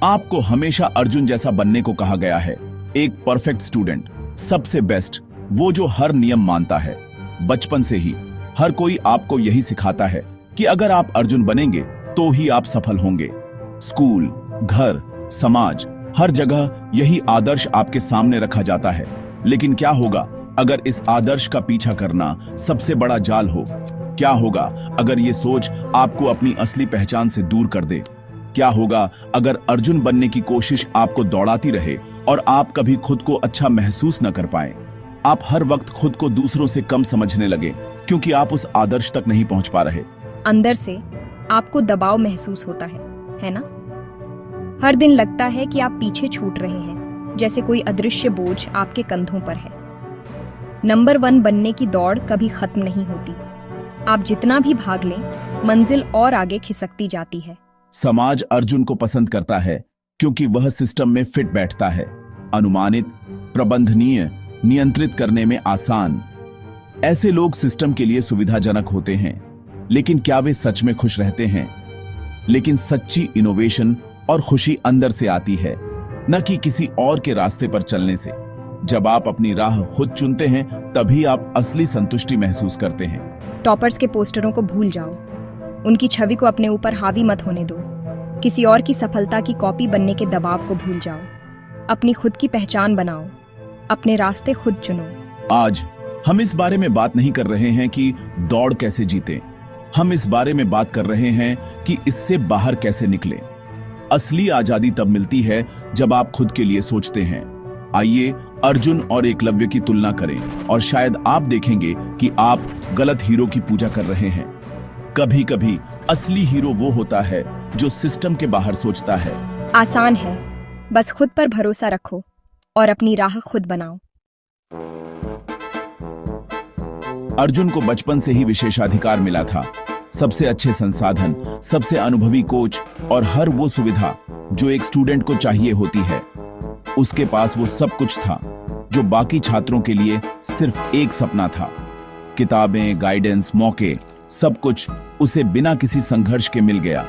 आपको हमेशा अर्जुन जैसा बनने को कहा गया है, एक परफेक्ट स्टूडेंट, सबसे बेस्ट, वो जो हर नियम मानता है। बचपन से ही हर कोई आपको यही सिखाता है कि अगर आप अर्जुन बनेंगे तो ही आप सफल होंगे। स्कूल, घर, समाज, हर जगह यही आदर्श आपके सामने रखा जाता है। लेकिन क्या होगा अगर इस आदर्श का पीछा करना सबसे बड़ा जाल हो? क्या होगा अगर ये सोच आपको अपनी असली पहचान से दूर कर दे? क्या होगा अगर अर्जुन बनने की कोशिश आपको दौड़ाती रहे और आप कभी खुद को अच्छा महसूस न कर पाए? आप हर वक्त खुद को दूसरों से कम समझने लगे क्योंकि आप उस आदर्श तक नहीं पहुंच पा रहे। अंदर से आपको दबाव महसूस होता है ना? हर दिन लगता है कि आप पीछे छूट रहे हैं, जैसे कोई अदृश्य बोझ आपके कंधों पर है। नंबर 1 बनने की दौड़ कभी खत्म नहीं होती। आप जितना भी भाग लें, मंजिल और आगे खिसकती जाती है। समाज अर्जुन को पसंद करता है क्योंकि वह सिस्टम में फिट बैठता है, अनुमानित, प्रबंधनीय, नियंत्रित करने में आसान। ऐसे लोग सिस्टम के लिए सुविधाजनक होते हैं, लेकिन क्या वे सच में खुश रहते हैं? लेकिन सच्ची इनोवेशन और खुशी अंदर से आती है, न कि किसी और के रास्ते पर चलने से। जब आप अपनी राह खुद चुनते हैं, तभी आप असली संतुष्टि महसूस करते हैं। टॉपर्स के पोस्टरों को भूल जाओ, उनकी छवि को अपने ऊपर हावी मत होने दो। किसी और की सफलता की कॉपी बनने के दबाव को भूल जाओ। अपनी खुद की पहचान बनाओ, अपने रास्ते खुद चुनो। आज हम इस बारे में बात नहीं कर रहे हैं कि दौड़ कैसे जीतें। हम इस बारे में बात कर रहे हैं कि इससे बाहर कैसे निकलें। असली आजादी तब मिलती है जब आप खुद के लिए सोचते हैं। आइए अर्जुन और एकलव्य की तुलना करें और शायद आप देखेंगे कि आप गलत हीरो की पूजा कर रहे हैं। कभी कभी असली हीरो वो होता है जो सिस्टम के बाहर सोचता है। आसान है, बस खुद पर भरोसा रखो और अपनी राह खुद बनाओ। अर्जुन को बचपन से ही विशेषाधिकार मिला था, सबसे अच्छे संसाधन, सबसे अनुभवी कोच और हर वो सुविधा जो एक स्टूडेंट को चाहिए होती है। उसके पास वो सब कुछ था जो बाकी छात्रों के लिए सिर्फ एक सपना था। किताबें, गाइडेंस, मौके, सब कुछ उसे बिना किसी संघर्ष के मिल गया।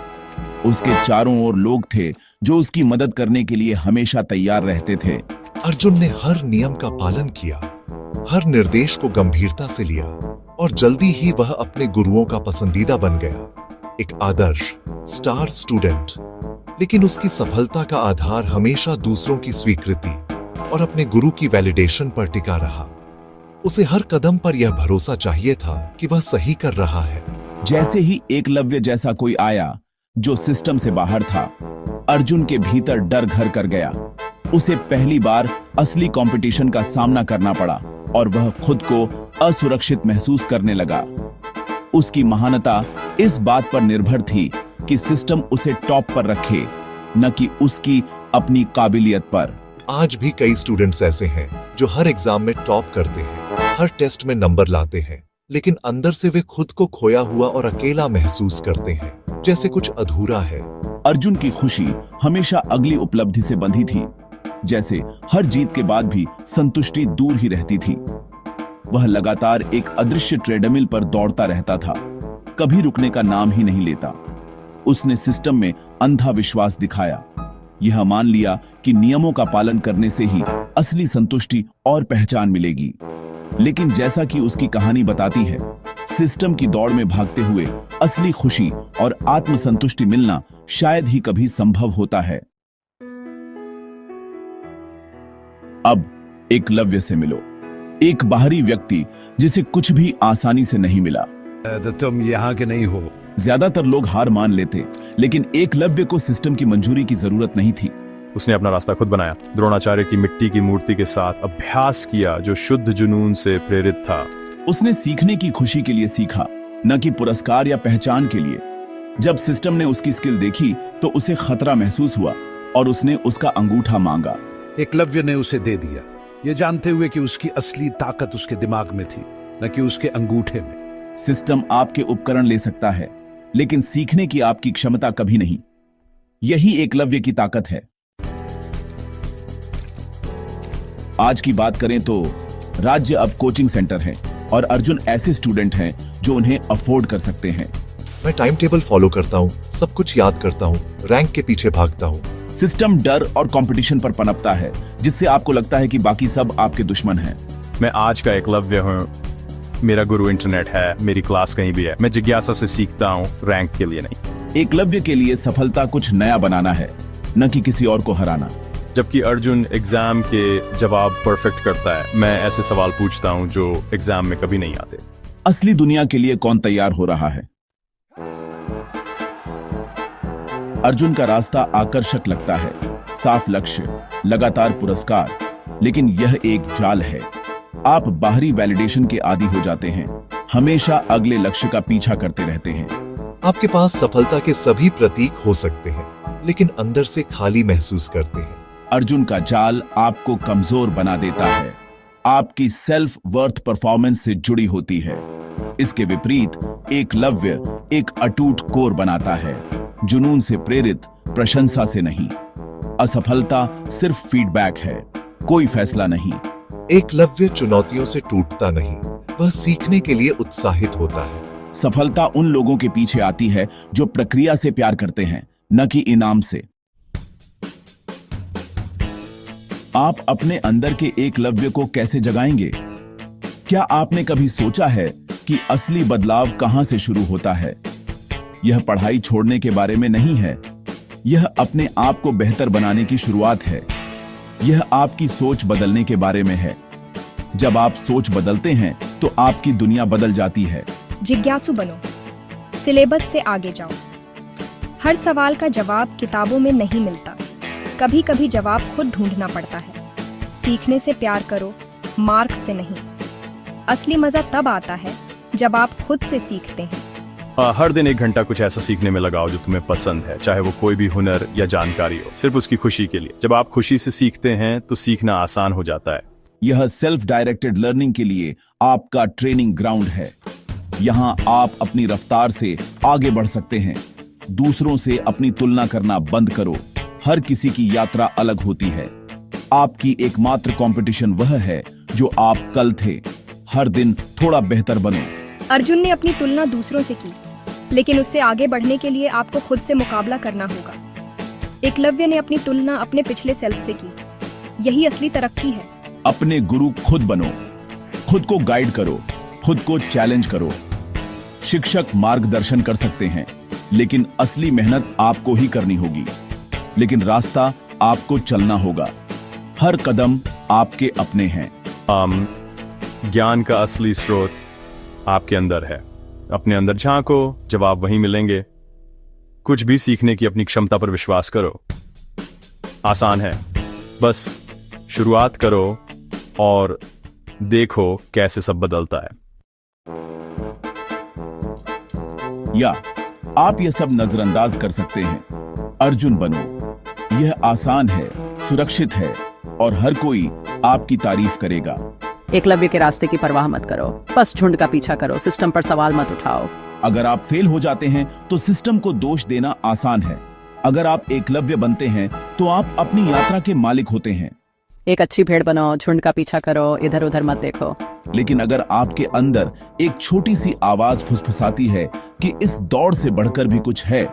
उसके चारों ओर लोग थे जो उसकी मदद करने के लिए हमेशा तैयार रहते थे। अर्जुन ने हर नियम का पालन किया, हर निर्देश को गंभीरता से लिया और जल्दी ही वह अपने गुरुओं का पसंदीदा बन गया, एक आदर्श स्टार स्टूडेंट। लेकिन उसकी सफलता का आधार हमेशा दूसरों की स्वीकृति और अपने गुरु की वैलिडेशन पर टिका रहा। उसे हर कदम पर यह भरोसा चाहिए था कि वह सही कर रहा है। जैसे ही एकलव्य जैसा कोई आया जो सिस्टम से बाहर था, अर्जुन के भीतर डर घर कर गया। उसे पहली बार असली कंपटीशन का सामना करना पड़ा और वह खुद को असुरक्षित महसूस करने लगा। उसकी महानता इस बात पर निर्भर थी कि सिस्टम उसे टॉप पर रखे, न कि उसकी अपनी काबिलियत पर। आज भी कई स्टूडेंट्स ऐसे हैं जो हर एग्जाम में टॉप करते हैं, हर टेस्ट में नंबर लाते हैं, लेकिन अंदर से वे खुद को खोया हुआ और अकेला महसूस करते हैं, जैसे कुछ अधूरा है। अर्जुन की खुशी हमेशा अगली उपलब्धि से बंधी थी, जैसे हर जीत के बाद भी संतुष्टि दूर ही रहती थी। वह लगातार एक अदृश्य ट्रेडमिल पर दौड़ता रहता था, कभी रुकने का नाम ही नहीं लेता। उसने सिस्टम में अंधा विश्वास दिखाया, यह मान लिया कि नियमों का पालन करने से ही असली संतुष्टि और पहचान मिलेगी। लेकिन जैसा कि उसकी कहानी बताती है, सिस्टम की दौड़ में भागते हुए असली खुशी और आत्मसंतुष्टि मिलना शायद ही कभी संभव होता है। अब एकलव्य से मिलो, एक बाहरी व्यक्ति जिसे कुछ भी आसानी से नहीं मिला। तुम यहाँ के नहीं हो। ज्यादातर लोग हार मान लेते, लेकिन एकलव्य को सिस्टम की मंजूरी की जरूरत नहीं थी। उसने अपना रास्ता खुद बनाया, द्रोणाचार्य की मिट्टी की मूर्ति के साथ अभ्यास किया जो शुद्ध जुनून से प्रेरित था। उसने सीखने की खुशी के लिए सीखा, न कि पुरस्कार या पहचान के लिए। जब सिस्टम ने उसकी स्किल देखी तो उसे खतरा महसूस हुआ और उसने उसका अंगूठा मांगा। एकलव्य ने उसे दे दिया, ये जानते हुए कि उसकी असली ताकत उसके दिमाग में थी, न कि उसके अंगूठे में। सिस्टम आपके उपकरण ले सकता है, लेकिन सीखने की आपकी क्षमता कभी नहीं। यही एकलव्य की ताकत है। आज की बात करें तो राज्य अब कोचिंग सेंटर है और अर्जुन ऐसे स्टूडेंट हैं जो उन्हें अफोर्ड कर सकते हैं। मैं टाइम टेबल फॉलो करता हूँ, सब कुछ याद करता हूँ, रैंक के पीछे भागता हूँ। सिस्टम डर और कंपटीशन पर पनपता है, जिससे आपको लगता है कि बाकी सब आपके दुश्मन हैं। मैं आज का एकलव्य हूँ, मेरा गुरु इंटरनेट है, मेरी क्लास कहीं भी है, मैं जिज्ञासा से सीखता हूँ, रैंक के लिए नहीं। एकलव्य के लिए सफलता कुछ नया बनाना है, न कि किसी और को हराना। जबकि अर्जुन एग्जाम के जवाब परफेक्ट करता है, मैं ऐसे सवाल पूछता हूँ जो एग्जाम में कभी नहीं आते। असली दुनिया के लिए कौन तैयार हो रहा है? अर्जुन का रास्ता आकर्षक लगता है, साफ लक्ष्य, लगातार पुरस्कार, लेकिन यह एक जाल है। आप बाहरी वैलिडेशन के आदी हो जाते हैं, हमेशा अगले लक्ष्य का पीछा करते रहते हैं। आपके पास सफलता के सभी प्रतीक हो सकते हैं, लेकिन अंदर से खाली महसूस करते हैं। अर्जुन का जाल आपको कमजोर बना देता है, आपकी सेल्फ वर्थ परफॉर्मेंस से जुड़ी होती है। इसके विपरीत एकलव्य एक अटूट कोर बनाता है, जुनून से प्रेरित, प्रशंसा से नहीं। असफलता सिर्फ फीडबैक है, कोई फैसला नहीं। एकलव्य चुनौतियों से टूटता नहीं, वह सीखने के लिए उत्साहित होता है। सफलता उन लोगों के पीछे आती है जो प्रक्रिया से प्यार करते हैं, न कि इनाम से। आप अपने अंदर के एकलव्य को कैसे जगाएंगे? क्या आपने कभी सोचा है कि असली बदलाव कहां से शुरू होता है? यह पढ़ाई छोड़ने के बारे में नहीं है, यह अपने आप को बेहतर बनाने की शुरुआत है। यह आपकी सोच बदलने के बारे में है। जब आप सोच बदलते हैं तो आपकी दुनिया बदल जाती है। जिज्ञासु बनो, सिलेबस से आगे जाओ। हर सवाल का जवाब किताबों में नहीं मिलता, कभी कभी जवाब खुद ढूंढना पड़ता है। सीखने से प्यार करो, मार्क्स से नहीं। असली मजा तब आता है जब आप खुद से सीखते हैं। हर दिन 1 घंटा कुछ ऐसा सीखने में लगाओ जो तुम्हें पसंद है, चाहे वो कोई भी हुनर या जानकारी हो, सिर्फ उसकी खुशी के लिए। जब आप खुशी से सीखते हैं तो सीखना आसान हो जाता है। यह सेल्फ डायरेक्टेड लर्निंग के लिए आपका ट्रेनिंग ग्राउंड है। यहाँ आप अपनी रफ्तार से आगे बढ़ सकते हैं। दूसरों से अपनी तुलना करना बंद करो। हर किसी की यात्रा अलग होती है। आपकी एकमात्र कंपटीशन वह है जो आप कल थे। हर दिन थोड़ा बेहतर बनो। अर्जुन ने अपनी तुलना दूसरों से की, लेकिन उससे आगे बढ़ने के लिए आपको खुद से मुकाबला करना होगा। एकलव्य ने अपनी तुलना अपने पिछले सेल्फ से की। यही असली तरक्की है। अपने गुरु खुद बनो, खुद को गाइड करो, खुद को चैलेंज करो। शिक्षक मार्गदर्शन कर सकते हैं, लेकिन असली मेहनत आपको ही करनी होगी। लेकिन रास्ता आपको चलना होगा। हर कदम आपके अपने हैं। ज्ञान का असली स्रोत आपके अंदर है। अपने अंदर झांको, जवाब वहीं मिलेंगे। कुछ भी सीखने की अपनी क्षमता पर विश्वास करो। आसान है, बस शुरुआत करो और देखो कैसे सब बदलता है। या आप यह सब नजरअंदाज कर सकते हैं। अर्जुन बनो। यह आसान है, सुरक्षित है और हर कोई आपकी तारीफ करेगा। एकलव्य के रास्ते की परवाह मत करो, बस झुंड का पीछा करो, सिस्टम पर सवाल मत उठाओ। अगर आप फेल हो जाते हैं तो सिस्टम को दोष देना आसान है। अगर आप एकलव्य बनते हैं तो आप अपनी यात्रा के मालिक होते हैं। एक अच्छी भेड़ बनो, झुंड का पीछा करो, इधर उधर मत देखो। लेकिन अगर आपके अंदर एक छोटी सी आवाज फुसफुसाती है कि इस दौड़ से बढ़कर भी कुछ है,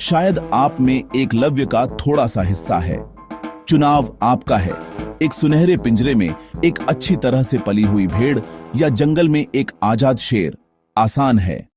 शायद आप में एकलव्य का थोड़ा सा हिस्सा है। चुनाव आपका है। एक सुनहरे पिंजरे में एक अच्छी तरह से पली हुई भेड़ या जंगल में एक आजाद शेर। आसान है,